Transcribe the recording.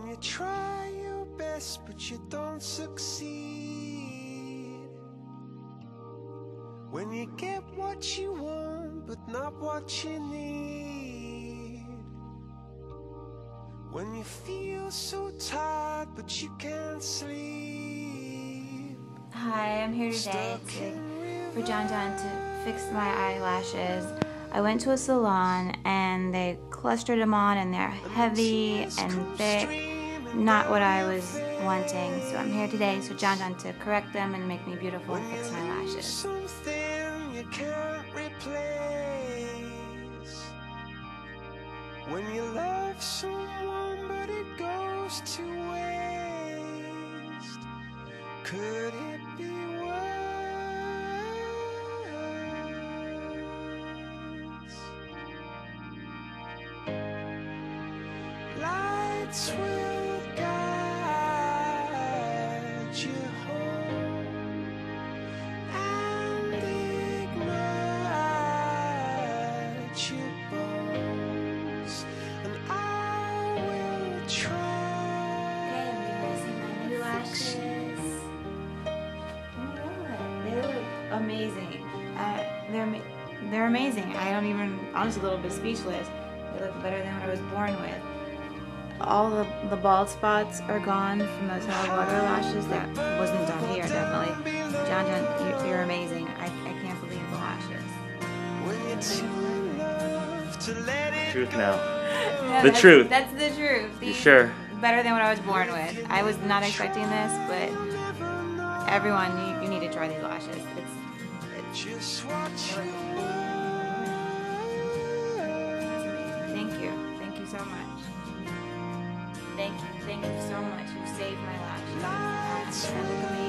you try your best but you don't succeed, when you get what you want but not what you need, when you feel so tired but you can't sleep. Hi, I'm here today for Jhon-Jhon to fix my eyelashes. I went to a salon and they clustered them on and they're heavy and thick. Not what I was wanting. So I'm here today so Jhon-Jhon to correct them and make me beautiful and fix my lashes. Something you can't replace, when you love someone but it goes to waste, could it be worse? Lights will guide you home and ignite your bones, and I will try. Okay, I'm gonna see my new lashes. Oh my god, they look amazing. They're amazing. I don't even, honestly, a little bit speechless. They look better than what I was born with. All the bald spots are gone from those hard water lashes. That wasn't done here, definitely. Jhon-Jhon, you're amazing. I can't believe the lashes. Truth now. No, The truth. That's the truth. You sure? Better than what I was born with. I was not expecting this, but everyone, you need to try these lashes. Thank you. Thank you so much. Thank you so much. You saved my lashes. They look amazing.